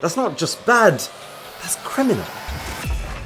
That's not just bad, that's criminal.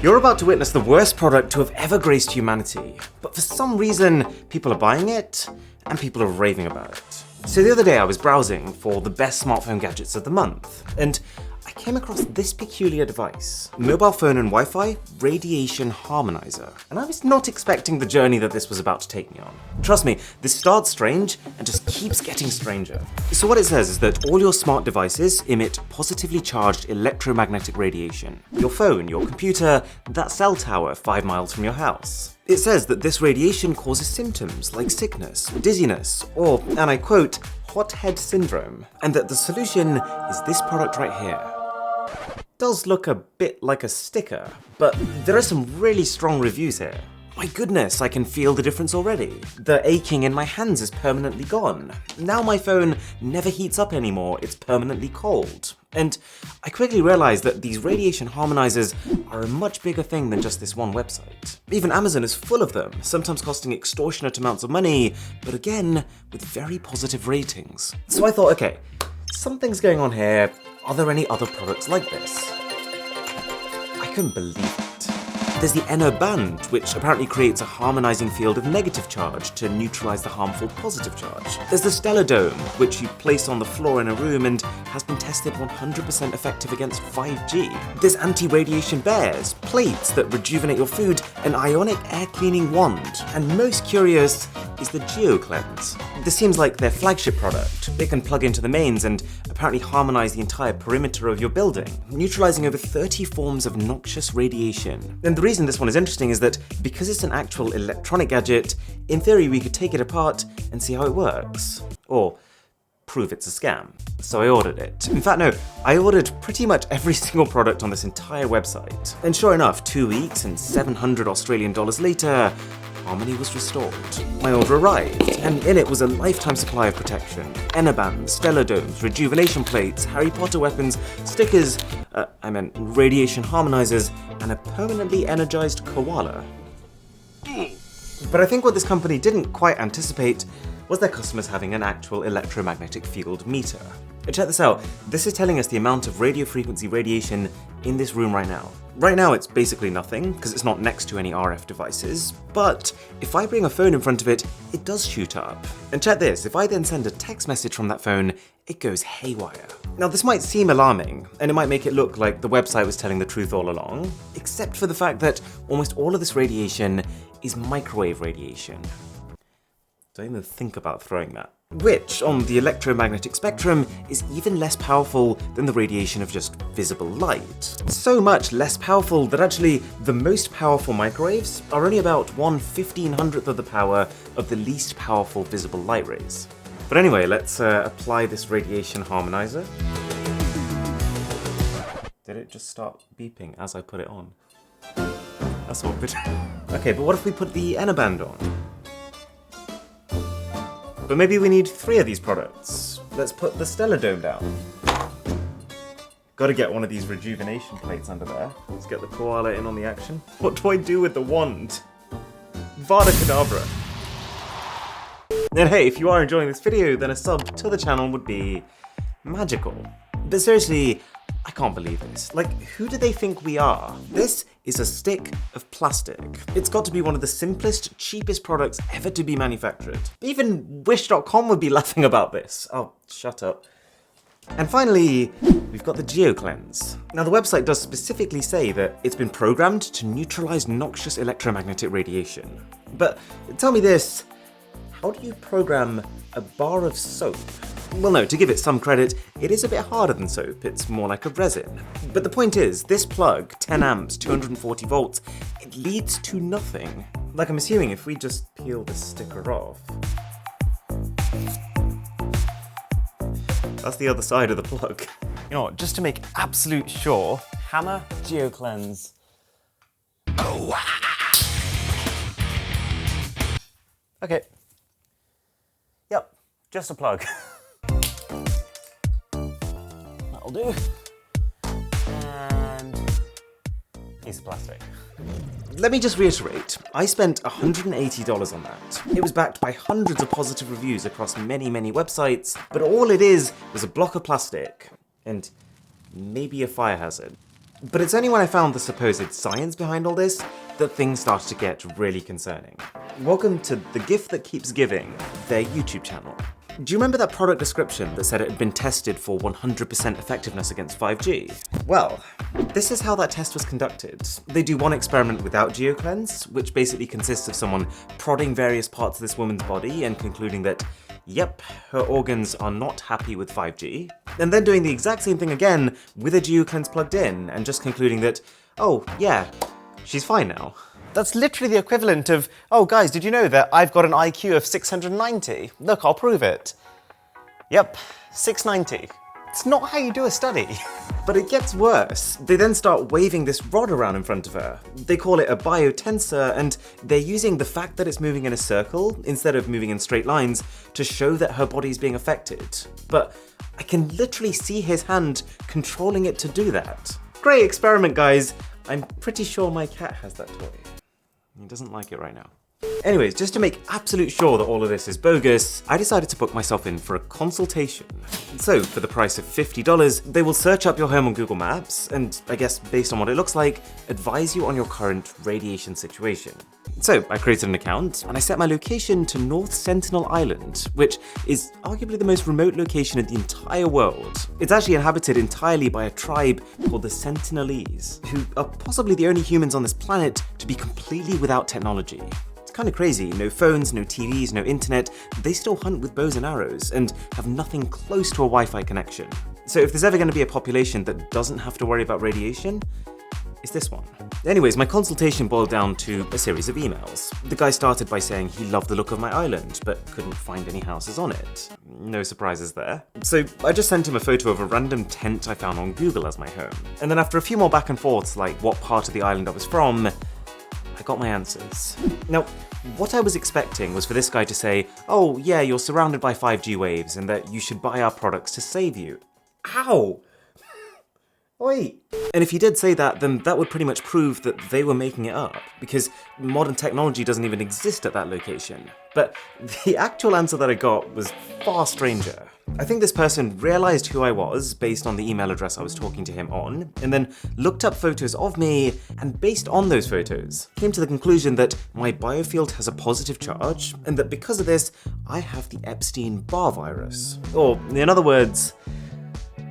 You're about to witness the worst product to have ever graced humanity, but for some reason, people are buying it, and people are raving about it. So the other day I was browsing for the best smartphone gadgets of the month, and I came across this peculiar device. Mobile phone and Wi-Fi radiation harmonizer. And I was not expecting the journey that this was about to take me on. Trust me, this starts strange and just keeps getting stranger. So what it says is that all your smart devices emit positively charged electromagnetic radiation. Your phone, your computer, that cell tower 5 miles from your house. It says that this radiation causes symptoms like sickness, dizziness, or, and I quote, hot head syndrome, and that the solution is this product right here. Does look a bit like a sticker, but there are some really strong reviews here. My goodness, I can feel the difference already. The aching in my hands is permanently gone. Now my phone never heats up anymore, it's permanently cold. And I quickly realized that these radiation harmonizers are a much bigger thing than just this one website. Even Amazon is full of them, sometimes costing extortionate amounts of money, but again, with very positive ratings. So I thought, okay, something's going on here. Are there any other products like this? I couldn't believe it. There's the inner band, which apparently creates a harmonizing field of negative charge to neutralize the harmful positive charge. There's the stellar dome, which you place on the floor in a room and has been tested 100% effective against 5G. There's anti-radiation bears, plates that rejuvenate your food, an ionic air cleaning wand, and most curious is the Geoclense. This seems like their flagship product. It can plug into the mains and apparently harmonize the entire perimeter of your building, neutralizing over 30 forms of noxious radiation. And the reason this one is interesting is that because it's an actual electronic gadget, in theory we could take it apart and see how it works. Or prove it's a scam. So I ordered it. In fact, no, I ordered pretty much every single product on this entire website. And sure enough, 2 weeks and 700 Australian dollars later, harmony was restored. My order arrived, and in it was a lifetime supply of protection. Enerbands, stellar domes, rejuvenation plates, Harry Potter weapons, stickers, radiation harmonizers, and a permanently energized koala. But I think what this company didn't quite anticipate was their customers having an actual electromagnetic field meter. And check this out, this is telling us the amount of radio frequency radiation in this room right now. Right now it's basically nothing, because it's not next to any RF devices, but if I bring a phone in front of it, it does shoot up. And check this, if I then send a text message from that phone, it goes haywire. Now this might seem alarming, and it might make it look like the website was telling the truth all along, except for the fact that almost all of this radiation is microwave radiation. Don't even think about throwing that. Which, on the electromagnetic spectrum, is even less powerful than the radiation of just visible light. So much less powerful that actually the most powerful microwaves are only about 1/1500th of the power of the least powerful visible light rays. But anyway, let's apply this radiation harmonizer. Did it just start beeping as I put it on? That's awkward. Okay, but what if we put the Enerband on? But maybe we need 3 of these products. Let's put the stellar dome down. Gotta get one of these rejuvenation plates under there. Let's get the koala in on the action. What do I do with the wand? Vada Kedavra. And hey, if you are enjoying this video, then a sub to the channel would be magical. But seriously, I can't believe this. Like, who do they think we are? This is a stick of plastic. It's got to be one of the simplest, cheapest products ever to be manufactured. Even Wish.com would be laughing about this. Oh, shut up. And finally, we've got the Geoclense. Now the website does specifically say that it's been programmed to neutralize noxious electromagnetic radiation. But tell me this, how do you program a bar of soap? Well no, to give it some credit, it is a bit harder than soap, it's more like a resin. But the point is, this plug, 10 amps, 240 volts, it leads to nothing. Like I'm assuming if we just peel this sticker off. That's the other side of the plug. You know what, just to make absolute sure, hammer, Geoclense. Oh. Okay. Yep, just a plug. That'll do. And piece of plastic. Let me just reiterate, I spent $180 on that. It was backed by hundreds of positive reviews across many, many websites, but all it is was a block of plastic. And maybe a fire hazard. But it's only when I found the supposed science behind all this that things started to get really concerning. Welcome to The Gift That Keeps Giving, their YouTube channel. Do you remember that product description that said it had been tested for 100% effectiveness against 5G? Well, this is how that test was conducted. They do one experiment without Geoclense, which basically consists of someone prodding various parts of this woman's body and concluding that, yep, her organs are not happy with 5G, and then doing the exact same thing again with a Geoclense plugged in and just concluding that, oh yeah, she's fine now. That's literally the equivalent of, oh guys, did you know that I've got an IQ of 690? Look, I'll prove it. Yep, 690. It's not how you do a study. But it gets worse. They then start waving this rod around in front of her. They call it a biotensor, and they're using the fact that it's moving in a circle instead of moving in straight lines to show that her body's being affected. But I can literally see his hand controlling it to do that. Great experiment, guys. I'm pretty sure my cat has that toy. He doesn't like it right now. Anyways, just to make absolute sure that all of this is bogus, I decided to book myself in for a consultation. So, for the price of $50, they will search up your home on Google Maps and, I guess based on what it looks like, advise you on your current radiation situation. So, I created an account and I set my location to North Sentinel Island, which is arguably the most remote location in the entire world. It's actually inhabited entirely by a tribe called the Sentinelese, who are possibly the only humans on this planet to be completely without technology. Kind of crazy, no phones, no TVs, no internet, they still hunt with bows and arrows and have nothing close to a Wi-Fi connection. So if there's ever going to be a population that doesn't have to worry about radiation, it's this one. Anyways, my consultation boiled down to a series of emails. The guy started by saying he loved the look of my island, but couldn't find any houses on it. No surprises there. So I just sent him a photo of a random tent I found on Google as my home. And then after a few more back and forths, like what part of the island I was from, I got my answers. Now, what I was expecting was for this guy to say, oh yeah, you're surrounded by 5G waves and that you should buy our products to save you. Ow! Wait. And if he did say that, then that would pretty much prove that they were making it up, because modern technology doesn't even exist at that location. But the actual answer that I got was far stranger. I think this person realized who I was based on the email address I was talking to him on, and then looked up photos of me, and based on those photos, came to the conclusion that my biofield has a positive charge, and that because of this, I have the Epstein-Barr virus. Or, in other words,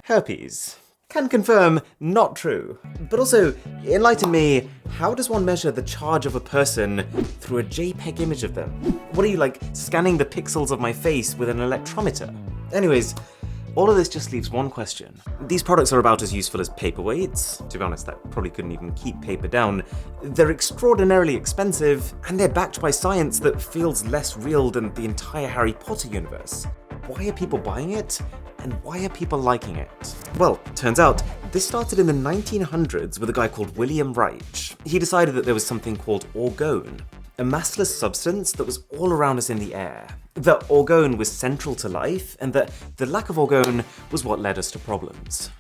herpes. Can confirm, not true. But also, enlighten me, how does one measure the charge of a person through a JPEG image of them? What are you, like, scanning the pixels of my face with an electrometer? Anyways, all of this just leaves one question. These products are about as useful as paperweights. To be honest, that probably couldn't even keep paper down. They're extraordinarily expensive, and they're backed by science that feels less real than the entire Harry Potter universe. Why are people buying it? And why are people liking it? Well, turns out, this started in the 1900s with a guy called William Reich. He decided that there was something called orgone, a massless substance that was all around us in the air. That orgone was central to life, and that the lack of orgone was what led us to problems.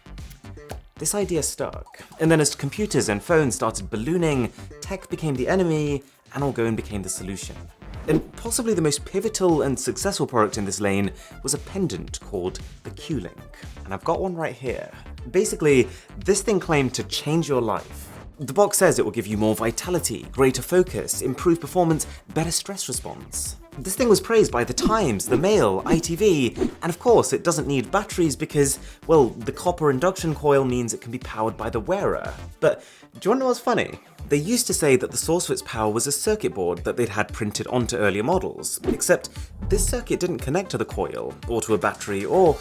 This idea stuck, and then as computers and phones started ballooning, tech became the enemy, and orgone became the solution. And possibly the most pivotal and successful product in this lane was a pendant called the Q-Link. And I've got one right here. Basically, this thing claimed to change your life. The box says it will give you more vitality, greater focus, improved performance, better stress response. This thing was praised by The Times, The Mail, ITV, and of course it doesn't need batteries because, well, the copper induction coil means it can be powered by the wearer. But do you want to know what's funny? They used to say that the source of its power was a circuit board that they'd had printed onto earlier models, except this circuit didn't connect to the coil, or to a battery, or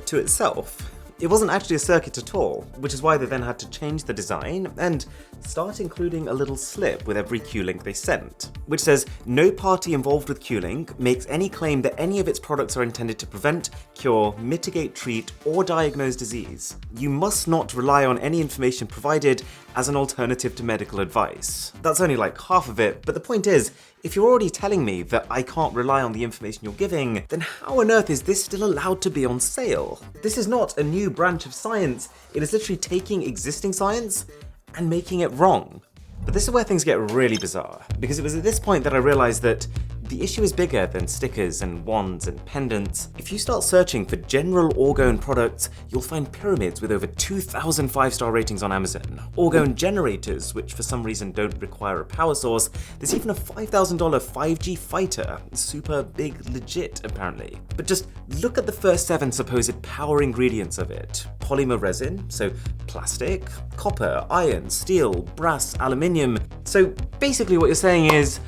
to itself. It wasn't actually a circuit at all, which is why they then had to change the design and start including a little slip with every Q-Link they sent, which says no party involved with Q-Link makes any claim that any of its products are intended to prevent, cure, mitigate, treat, or diagnose disease. You must not rely on any information provided as an alternative to medical advice. That's only like half of it, but the point is, if you're already telling me that I can't rely on the information you're giving, then how on earth is this still allowed to be on sale? This is not a new branch of science, it is literally taking existing science and making it wrong. But this is where things get really bizarre, because it was at this point that I realized that the issue is bigger than stickers and wands and pendants. If you start searching for general orgone products, you'll find pyramids with over 2,000 5-star ratings on Amazon, orgone generators, which for some reason don't require a power source. There's even a $5,000 5G fighter, super big legit apparently. But just look at the first 7 supposed power ingredients of it. Polymer resin, so plastic, copper, iron, steel, brass, aluminium. So basically what you're saying is,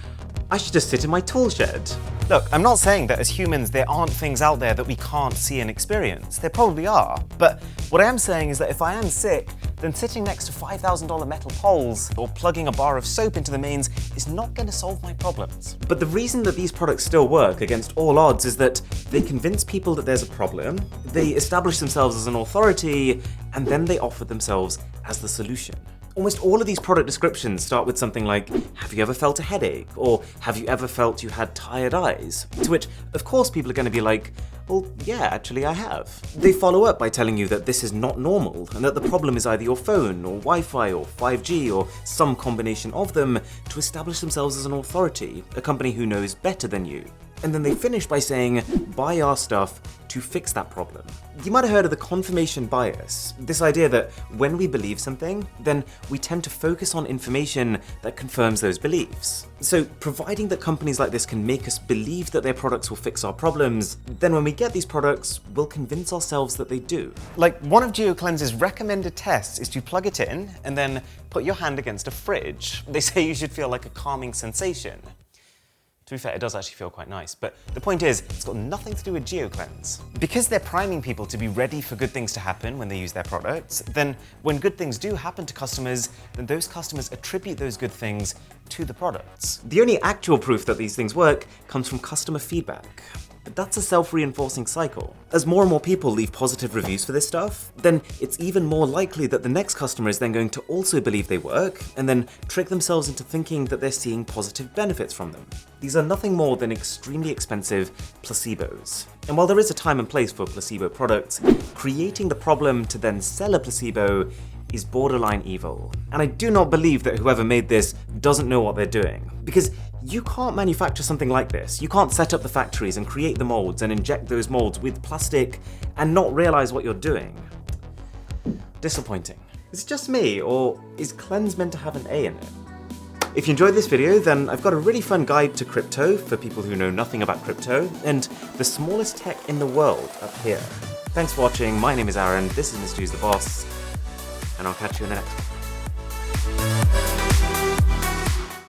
I should just sit in my tool shed. Look, I'm not saying that as humans there aren't things out there that we can't see and experience. There probably are. But what I am saying is that if I am sick, then sitting next to $5,000 metal poles or plugging a bar of soap into the mains is not going to solve my problems. But the reason that these products still work against all odds is that they convince people that there's a problem, they establish themselves as an authority, and then they offer themselves as the solution. Almost all of these product descriptions start with something like, have you ever felt a headache? Or have you ever felt you had tired eyes? To which, of course, people are going to be like, well, yeah, actually I have. They follow up by telling you that this is not normal and that the problem is either your phone or Wi-Fi or 5G or some combination of them to establish themselves as an authority, a company who knows better than you. And then they finish by saying, buy our stuff to fix that problem. You might have heard of the confirmation bias, this idea that when we believe something, then we tend to focus on information that confirms those beliefs. So providing that companies like this can make us believe that their products will fix our problems, then when we get these products, we'll convince ourselves that they do. Like one of Geoclense's recommended tests is to plug it in and then put your hand against a fridge. They say you should feel like a calming sensation. To be fair, it does actually feel quite nice, but the point is, it's got nothing to do with Geoclense. Because they're priming people to be ready for good things to happen when they use their products, then when good things do happen to customers, then those customers attribute those good things to the products. The only actual proof that these things work comes from customer feedback. But that's a self-reinforcing cycle. As more and more people leave positive reviews for this stuff, then it's even more likely that the next customer is then going to also believe they work, and then trick themselves into thinking that they're seeing positive benefits from them. These are nothing more than extremely expensive placebos. And while there is a time and place for placebo products, creating the problem to then sell a placebo is borderline evil. And I do not believe that whoever made this doesn't know what they're doing. Because you can't manufacture something like this. You can't set up the factories and create the molds and inject those molds with plastic and not realize what you're doing. Disappointing. Is it just me, or is cleanse meant to have an A in it? If you enjoyed this video, then I've got a really fun guide to crypto for people who know nothing about crypto, and the smallest tech in the world up here. Thanks for watching, my name is Aaron, this is Mr. Who's the Boss, and I'll catch you in the next one.